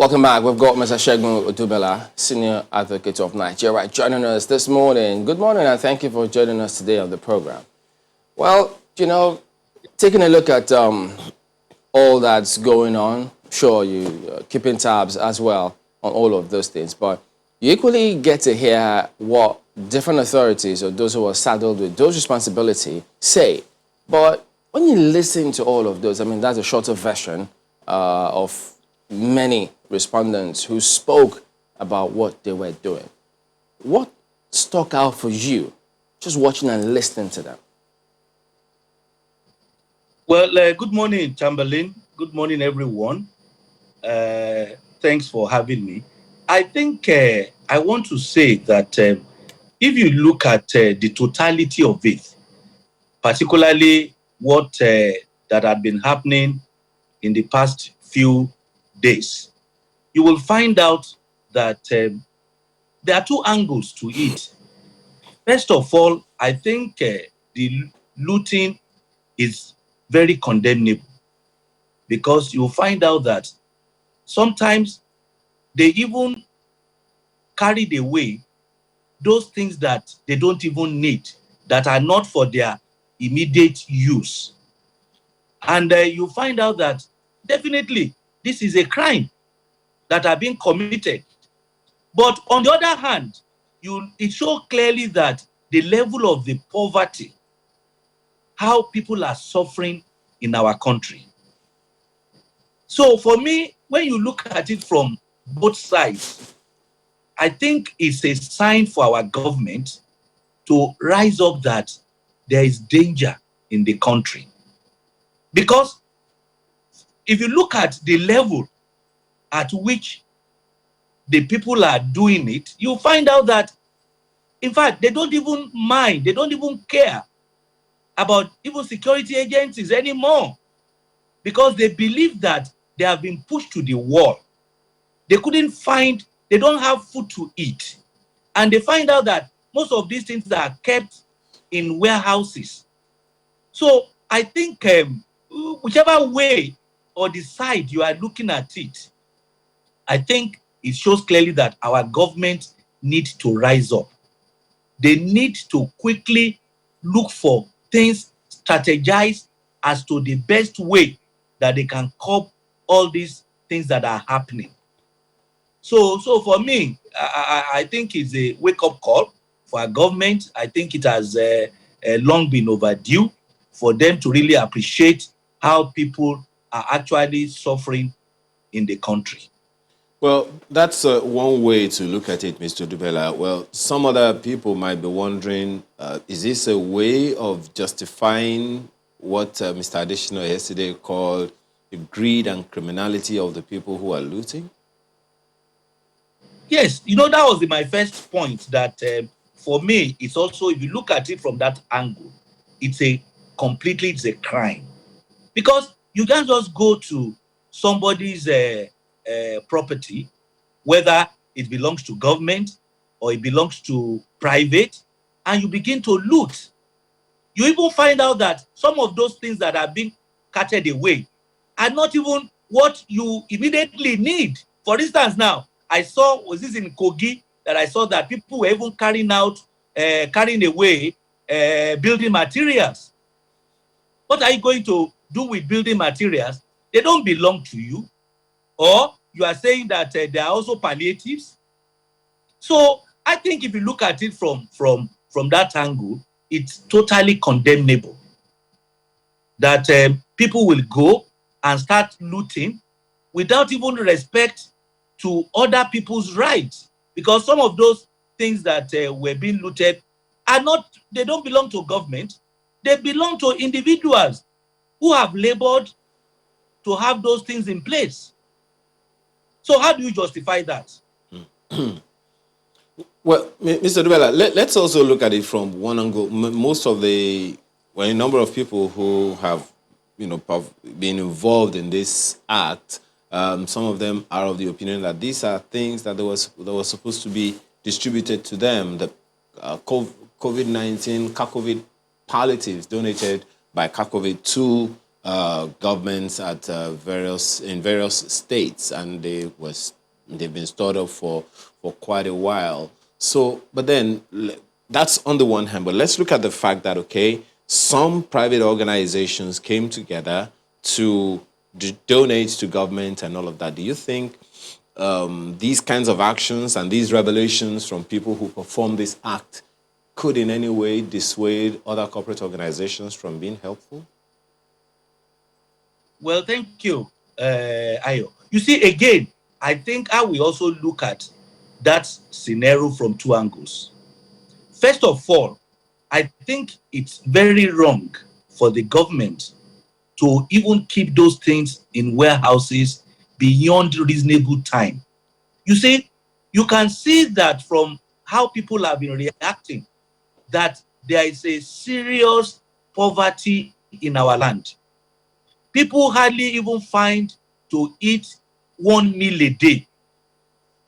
Welcome back. We've got Mr. Segun Odubela, Senior Advocate of Nigeria, joining us this morning. Good morning, and thank you for joining us today on the program. Well, taking a look at all that's going on, sure, you keeping tabs as well on all of those things, but you equally get to hear what different authorities or those who are saddled with those responsibilities say. But when you listen to all of those, I mean, that's a shorter version of many respondents who spoke about what they were doing. What stuck out for you just watching and listening to them? Well, good morning, Chamberlain. Good morning, everyone. Thanks for having me. I think I want to say that if you look at the totality of it, particularly what that had been happening in the past few days, you will find out that there are two angles to it. First of all, I think the looting is very condemnable because you'll find out that sometimes they even carried away those things that they don't even need, that are not for their immediate use. And you find out that definitely this is a crime that are being committed. But on the other hand, it shows clearly that the level of the poverty, how people are suffering in our country. So for me, when you look at it from both sides, I think it's a sign for our government to rise up that there is danger in the country. Because if you look at the level at which the people are doing it, you find out that, in fact, they don't even mind, they don't even care about even security agencies anymore, because they believe that they have been pushed to the wall. They don't have food to eat. And they find out that most of these things are kept in warehouses. So I think whichever way or the side you are looking at it, I think it shows clearly that our government needs to rise up. They need to quickly look for things, strategize as to the best way that they can curb all these things that are happening. So for me, I think it's a wake-up call for our government. I think it has long been overdue for them to really appreciate how people are actually suffering in the country. Well, that's one way to look at it, Mr. Dubela. Well, some other people might be wondering, is this a way of justifying what Mr. Additional yesterday called the greed and criminality of the people who are looting? Yes, that was my first point, that for me, it's also, if you look at it from that angle, it's a crime. Because you can't just go to somebody's property, whether it belongs to government or it belongs to private, and you begin to loot. You even find out that some of those things that are being carted away are not even what you immediately need. For instance, now, was this in Kogi, that I saw that people were even carrying away building materials. What are you going to do with building materials? They don't belong to you. Or you are saying that they are also palliatives. So I think if you look at it from that angle, it's totally condemnable that people will go and start looting without even respect to other people's rights, because some of those things that were being looted they don't belong to government. They belong to individuals who have labored to have those things in place. So how do you justify that? Well, Mr. Dubela, let's also look at it from one angle. A number of people who have, been involved in this act, some of them are of the opinion that these are things that were supposed to be distributed to them. The COVID-19, COVID palliatives donated by COVID to governments at various states, and they've been stored up for quite a while. So, but then that's on the one hand. But let's look at the fact that okay, some private organizations came together to donate to government and all of that. Do you think these kinds of actions and these revelations from people who perform this act could in any way dissuade other corporate organizations from being helpful? Well, thank you, Ayo. You see, again, I think I will also look at that scenario from two angles. First of all, I think it's very wrong for the government to even keep those things in warehouses beyond reasonable time. You see, you can see that from how people have been reacting, that there is a serious poverty in our land. People hardly even find to eat one meal a day.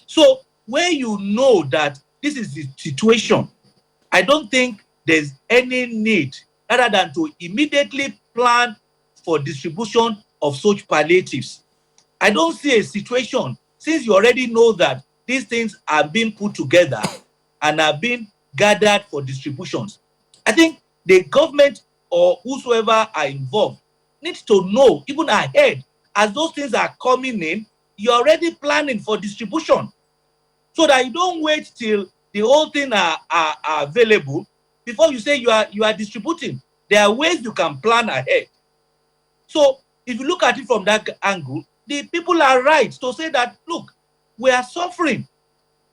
So when you know that this is the situation, I don't think there's any need other than to immediately plan for distribution of such palliatives. I don't see a situation, since you already know that these things are being put together and are being gathered for distributions. I think the government or whosoever are involved needs to know even ahead, as those things are coming in, you're already planning for distribution, so that you don't wait till the whole thing are available before you say you are distributing. There are ways you can plan ahead. So if you look at it from that angle, the people are right to say that, look, we are suffering.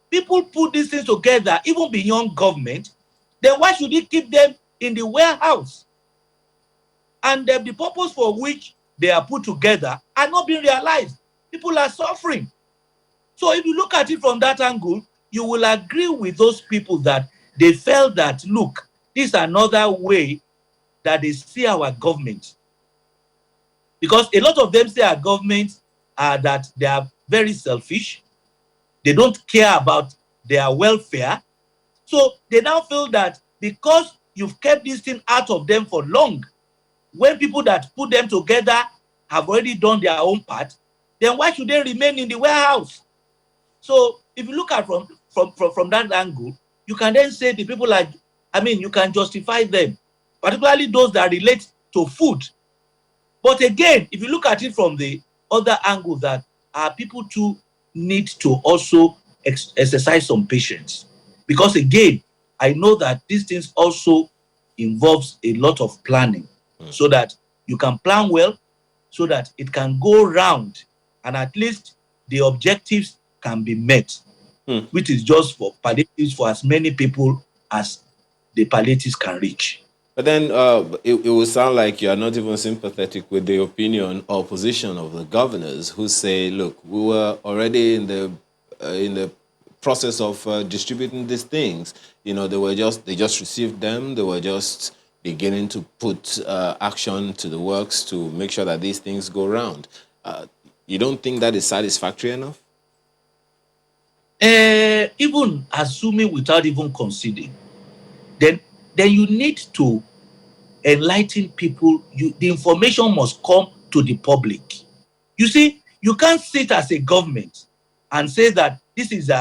People put these things together even beyond government. Then why should you keep them in the warehouse? And the purpose for which they are put together are not being realized. People are suffering. So if you look at it from that angle, you will agree with those people that they felt that, look, this is another way that they see our government. Because a lot of them say our government are that they are very selfish. They don't care about their welfare. So they now feel that because you've kept this thing out of them for long, when people that put them together have already done their own part, then why should they remain in the warehouse? So if you look at from that angle, you can then say the people are, you can justify them, particularly those that relate to food. But again, if you look at it from the other angle, that people too need to also exercise some patience. Because again, I know that these things also involves a lot of planning, so that you can plan well, so that it can go round and at least the objectives can be met, which is just for palliatives for as many people as the palliatives can reach. But then it will sound like you are not even sympathetic with the opinion or position of the governors who say, look, we were already in the process of distributing these things. They just received them. They were just beginning to put action to the works to make sure that these things go round. You don't think that is satisfactory enough? Even assuming without even considering, then you need to enlighten people. The information must come to the public. You see, you can't sit as a government and say that this is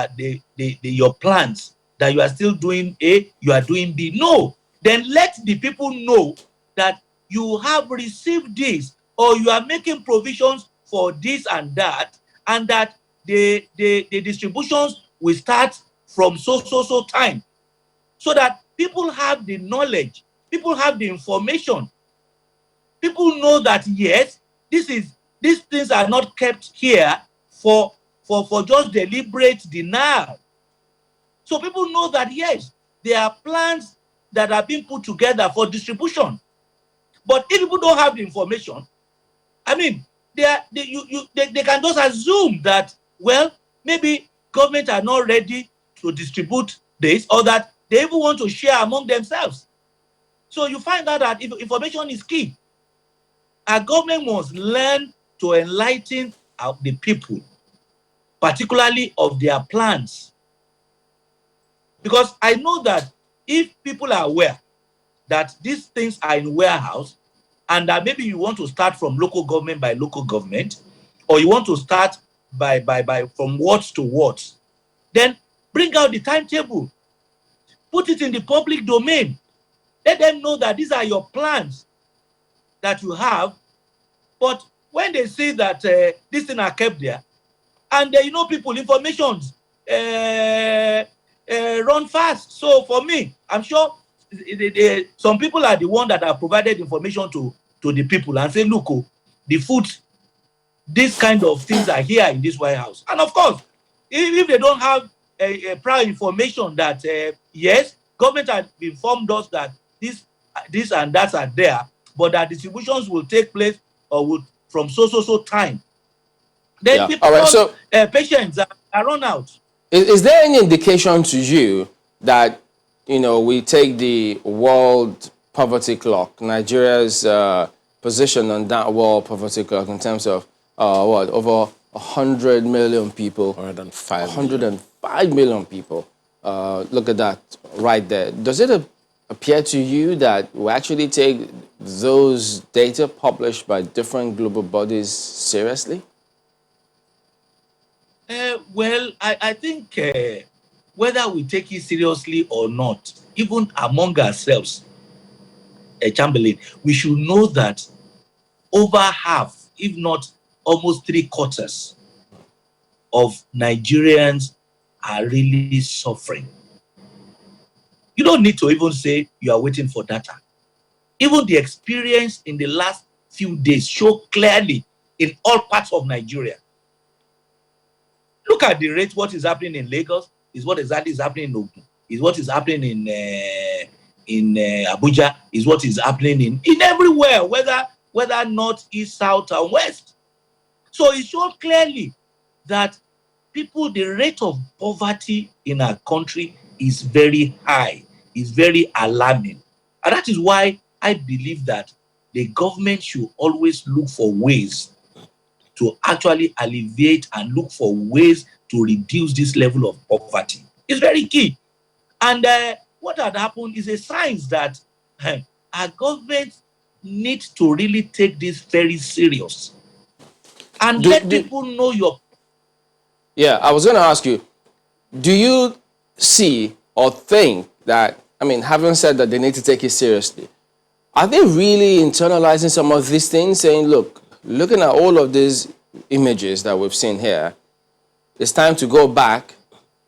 your plans, that you are still doing A, you are doing B. No, then let the people know that you have received this, or you are making provisions for this and that the distributions will start from so time, so that people have the knowledge, people have the information, people know that yes, these things are not kept here for just deliberate denial. So people know that yes, there are plans that are being put together for distribution. But if people don't have the information, they can just assume that, well, maybe government are not ready to distribute this, or that they even want to share among themselves. So you find out that information is key. Our government must learn to enlighten the people, particularly of their plans. Because I know that if people are aware that these things are in warehouse and that maybe you want to start from local government by local government, or you want to start by from wards to wards, then bring out the timetable, put it in the public domain, let them know that these are your plans that you have. But when they see that this thing are kept there, and people, informations run fast. So for me, I'm sure some people are the one that have provided information to the people and say, look, the food, these kind of things are here in this White House. And of course, if they don't have a prior information that yes, government has informed us that this and that are there, but that distributions will take place or from so time, then people, patients are run out. Is there any indication to you that, we take the world poverty clock, Nigeria's position on that world poverty clock in terms of over 100 million people, 105 million people. Look at that right there. Does it appear to you that we actually take those data published by different global bodies seriously? Well, I think whether we take it seriously or not, even among ourselves, Chamberlain, we should know that over half, if not almost 3/4 of Nigerians are really suffering. You don't need to even say you are waiting for data. Even the experience in the last few days show clearly in all parts of Nigeria. Look at the rate. What is happening in Lagos is what exactly is happening in Ogun, is what is happening in Abuja, is what is happening in everywhere, whether north, east, south, and west. So it shows clearly that the rate of poverty in our country is very high, is very alarming. And that is why I believe that the government should always look for ways to actually alleviate and look for ways to reduce this level of poverty. It's very key. And what had happened is a sign that our government needs to really take this very serious and let people know your... Yeah, I was going to ask you, do you see or think that, having said that they need to take it seriously, are they really internalizing some of these things, saying, looking at all of these images that we've seen here, it's time to go back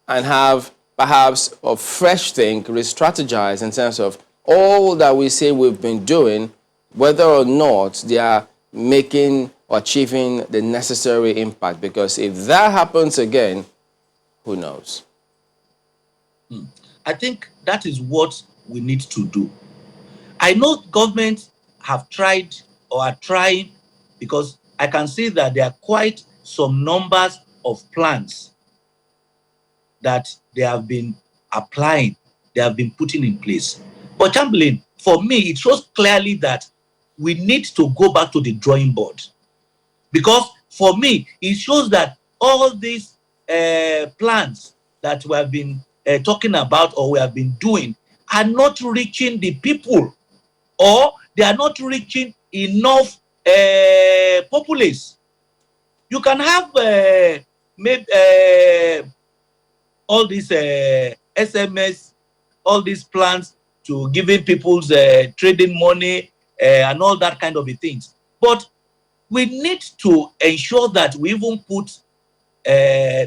and have perhaps a fresh think, re-strategize in terms of all that we say we've been doing, whether or not they are making or achieving the necessary impact? Because if that happens again, who knows? I think that is what we need to do. I know governments have tried or are trying, because I can see that there are quite some numbers of plans that they have been applying, they have been putting in place. But Chamberlain, for me, it shows clearly that we need to go back to the drawing board. Because for me, it shows that all these plans that we have been talking about or we have been doing are not reaching the people, or they are not reaching enough populace. You can have all these SMS, all these plans to giving people's trading money and all that kind of things. But we need to ensure that we even put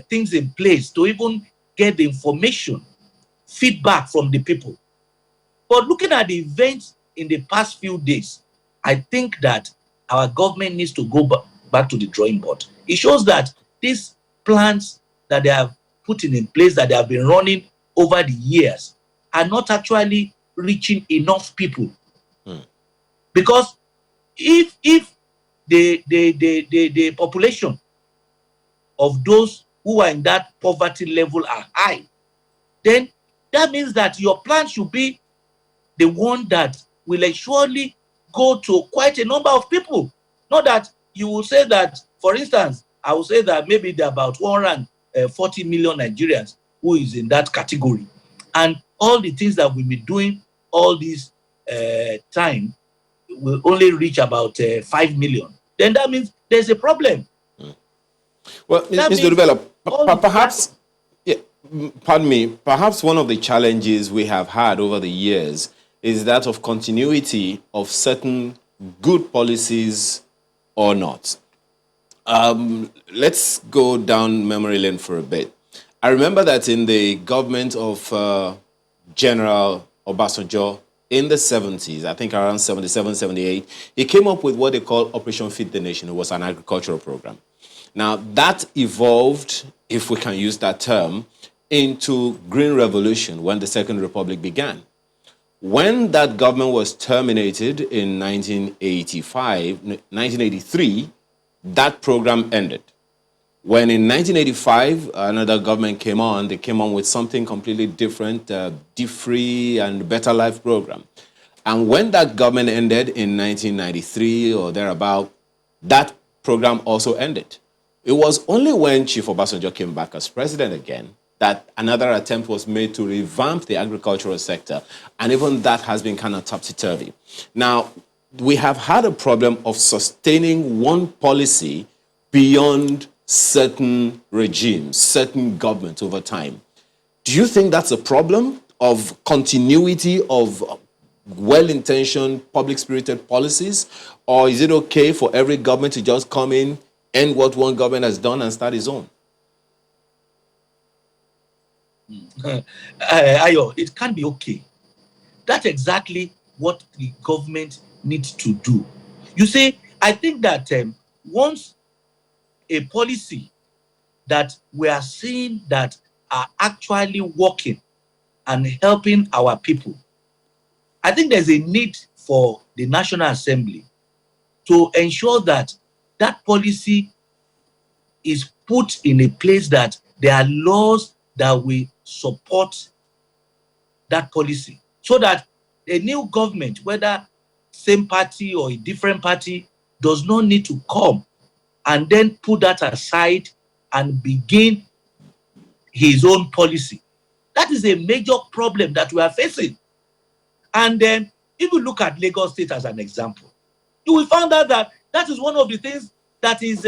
things in place to even get the information, feedback from the people. But looking at the events in the past few days, I think that our government needs to go back to the drawing board. It shows that these plans that they have put in place, that they have been running over the years, are not actually reaching enough people. Because if the population of those who are in that poverty level are high, then that means that your plan should be the one that will surely go to quite a number of people. Not that you will say that, for instance, I will say that maybe there are about 140 million Nigerians who is in that category. And all the things that we've been doing all this time, will only reach about 5 million, then that means there's a problem. Well, That Mr. means Dubella, all the perhaps, yeah, pardon me, perhaps one of the challenges we have had over the years is that of continuity of certain good policies or not. Let's go down memory lane for a bit. I remember that in the government of General Obasanjo in the 70s, I think around 77, 78, he came up with what they call Operation Feed the Nation. It was an agricultural program. Now, that evolved, if we can use that term, into Green Revolution when the Second Republic began. When that government was terminated in 1983, that program ended. When in 1985, another government came on, they came on with something completely different, the Free and Better Life program. And when that government ended in 1993 or thereabout, that program also ended. It was only when Chief Obasanjo came back as president again that another attempt was made to revamp the agricultural sector, and even that has been kind of topsy-turvy. Now, we have had a problem of sustaining one policy beyond certain regimes, certain governments over time. Do you think that's a problem of continuity of well-intentioned, public-spirited policies? Or is it okay for every government to just come in, end what one government has done, and start its own? Ayo, it can't be okay. That's exactly what the government needs to do. You see, I think that once a policy that we are seeing that are actually working and helping our people, I think there's a need for the National Assembly to ensure that that policy is put in a place that there are laws that will support that policy, so that a new government, whether same party or a different party, does not need to come and then put that aside and begin his own policy. That is a major problem that we are facing. And then, if you look at Lagos State as an example, you will find out that that is one of the things that is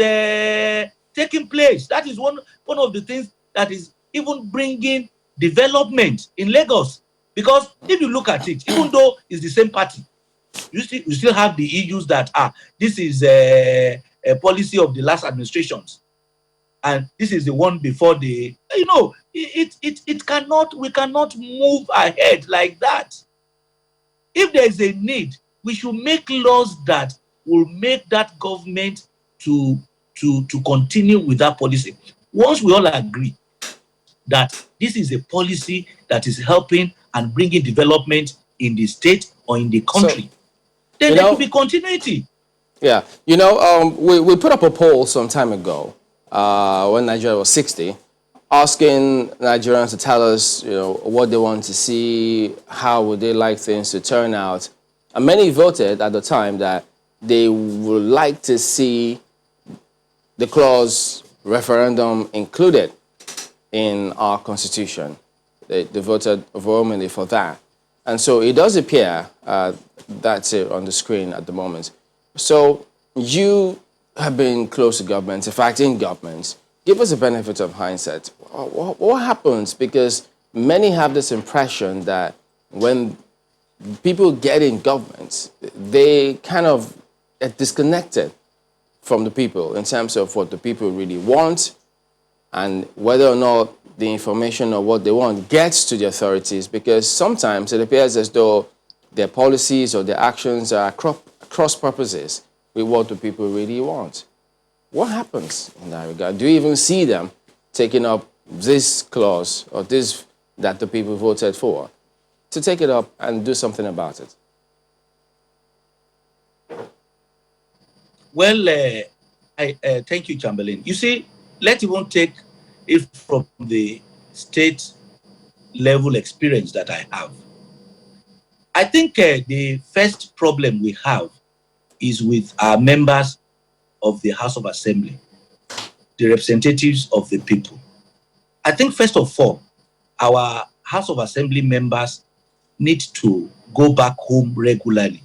taking place. That is one of the things that is even bringing development in Lagos. Because if you look at it, even though it's the same party, you still have the issues that this is a policy of the last administrations, and this is the one before the. It cannot. We cannot move ahead like that. If there is a need, we should make laws that will make that government to continue with that policy. Once we all agree that this is a policy that is helping and bringing development in the state or in the country, then there could be continuity. Yeah, we put up a poll some time ago when Nigeria was 60, asking Nigerians to tell us, what they want to see, how would they like things to turn out. And many voted at the time that they would like to see the clause referendum included in our constitution. They voted overwhelmingly for that. And so it does appear, that's it on the screen at the moment. So you have been close to government, in fact, in government. Give us a benefit of hindsight. What happens? Because many have this impression that when people get in government, they kind of get disconnected from the people in terms of what the people really want and whether or not the information of what they want gets to the authorities, because sometimes it appears as though their policies or their actions are cross purposes with what the people really want. What happens in that regard? Do you even see them taking up this clause or this that the people voted for to take it up and do something about it? Well, I thank you, Chamberlain. You see, let's even take it from the state level experience that I have. I think the first problem we have is with our members of the House of Assembly, the representatives of the people. I think first of all, our House of Assembly members need to go back home regularly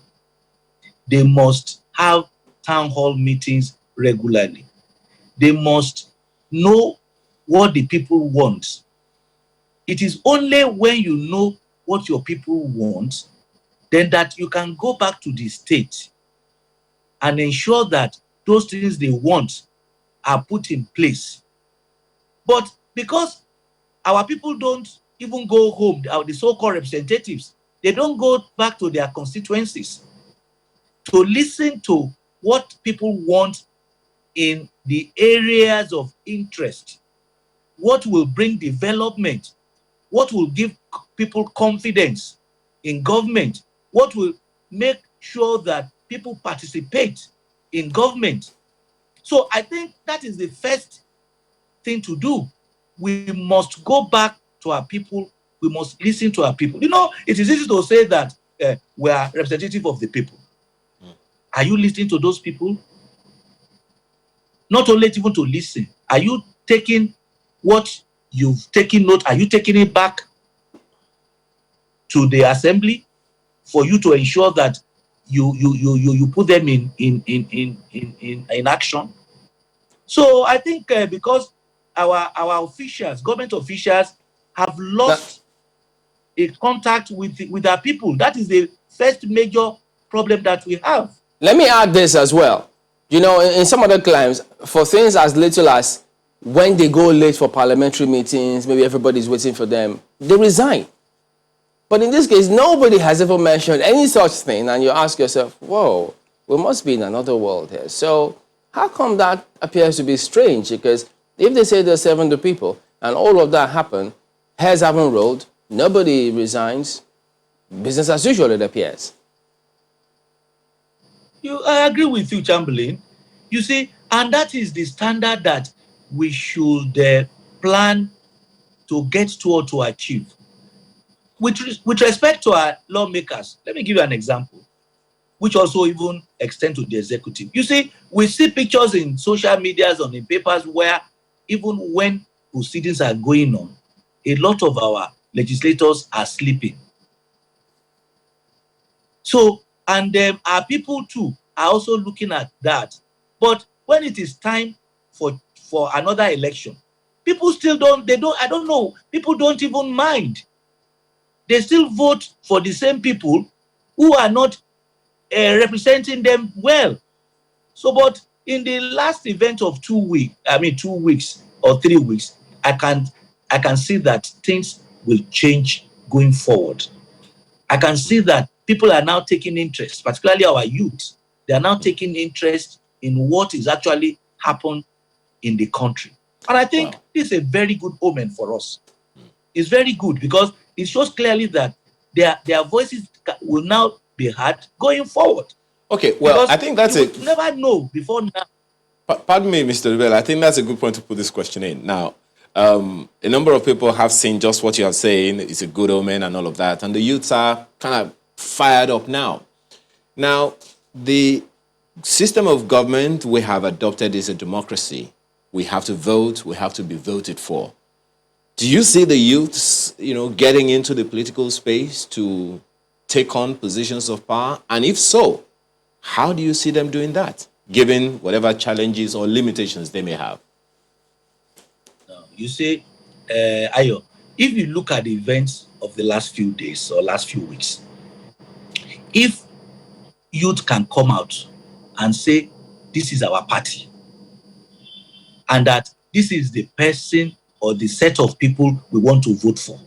They must have town hall meetings regularly. They must know what the people want. It is only when you know what your people want, then that you can go back to the state and ensure that those things they want are put in place. But because our people don't even go home, the so-called representatives, they don't go back to their constituencies to listen to what people want in the areas of interest, what will bring development, what will give people confidence in government, what will make sure that people participate in government. So I think that is the first thing to do. We must go back to our people. We must listen to our people. You know, it is easy to say that we are representative of the people. Are you listening to those people? Not only even to listen. Are you taking what you've taken note? Are you taking it back to the assembly for you to ensure that you put them in action? So I think because our officials, government officials, have lost a contact with our people. That is the first major problem that we have. Let me add this as well. You know, in some other climes, for things as little as when they go late for parliamentary meetings, maybe everybody's waiting for them, they resign. But in this case, nobody has ever mentioned any such thing, and you ask yourself, whoa, we must be in another world here. So how come that appears to be strange? Because if they say there's 700 people, and all of that happened, heads haven't rolled, nobody resigns, business as usual, it appears. I agree with you, Chamberlain. You see, and that is the standard that we should plan to get to or to achieve. With respect to our lawmakers, let me give you an example, which also even extend to the executive. You see, we see pictures in social medias and in papers where even when proceedings are going on, a lot of our legislators are sleeping. So, and our people too are also looking at that. But when it is time for another election, people still I don't know, people don't even mind. They still vote for the same people who are not representing them well. So, but in the last event of 2 weeks, 2 weeks or 3 weeks, I can see that things will change going forward. I can see that people are now taking interest, particularly our youth. They are now taking interest in what is actually happened in the country. And I think this is a very good omen for us. It's very good because it shows clearly that their voices will now be heard going forward. Okay, well, because I think that's it. Never know before now. Pardon me, Mr. Rubel. I think that's a good point to put this question in. Now, a number of people have seen just what you are saying. It's a good omen and all of that. And the youths are kind of fired up now. Now, the system of government we have adopted is a democracy. We have to vote. We have to be voted for. Do you see the youths, getting into the political space to take on positions of power? And if so, how do you see them doing that, given whatever challenges or limitations they may have? You see, Ayo, if you look at the events of the last few days or last few weeks, if youth can come out and say, this is our party, and that this is the person or the set of people we want to vote for,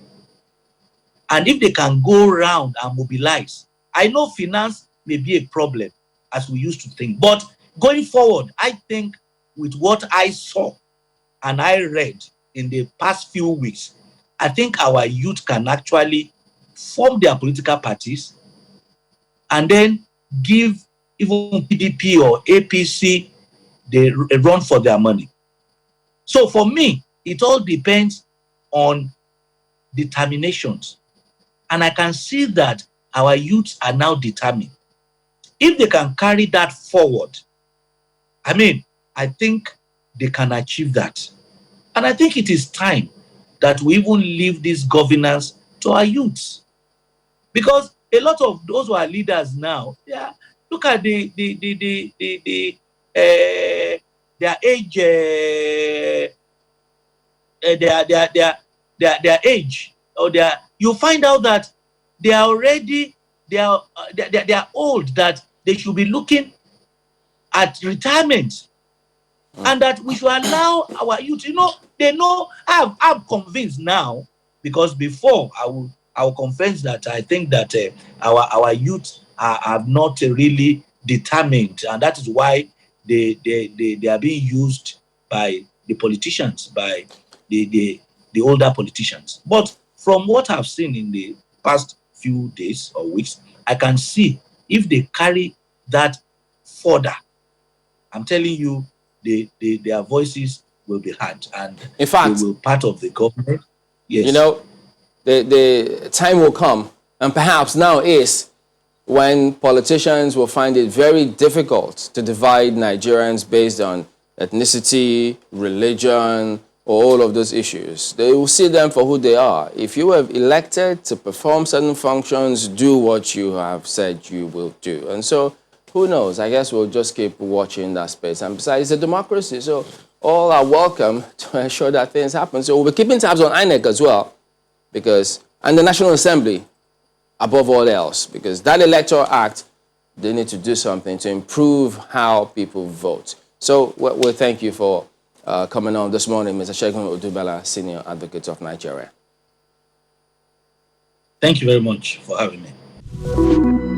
and if they can go around and mobilize, I know finance may be a problem as we used to think, but going forward, I think with what I saw and I read in the past few weeks, I think our youth can actually form their political parties and then give even PDP or APC the run for their money. So for me, it all depends on determinations. And I can see that our youths are now determined. If they can carry that forward, I think they can achieve that. And I think it is time that we even leave this governance to our youths. Because a lot of those who are leaders now, Look at their age, their age, or you find out that they are already they are old, that they should be looking at retirement, and that we should allow our youth. They know. I'm convinced now, because before I will confess that I think that our youth are not really determined, and that is why they are being used by the politicians, by the older politicians. But from what I've seen in the past few days or weeks, I can see if they carry that further, I'm telling you, their voices will be heard, and In fact, they will part of the government. Yes. you know, the time will come, and perhaps now is when politicians will find it very difficult to divide Nigerians based on ethnicity, religion, or all of those issues. They will see them for who they are. If you have elected to perform certain functions, do what you have said you will do. And so, who knows? I guess we'll just keep watching that space. And besides, it's a democracy, so all are welcome to ensure that things happen. So we'll be keeping tabs on INEC as well, and the National Assembly, above all else, because that Electoral Act, they need to do something to improve how people vote. So we thank you for coming on this morning, Mr. Segun Odubela, Senior Advocate of Nigeria. Thank you very much for having me.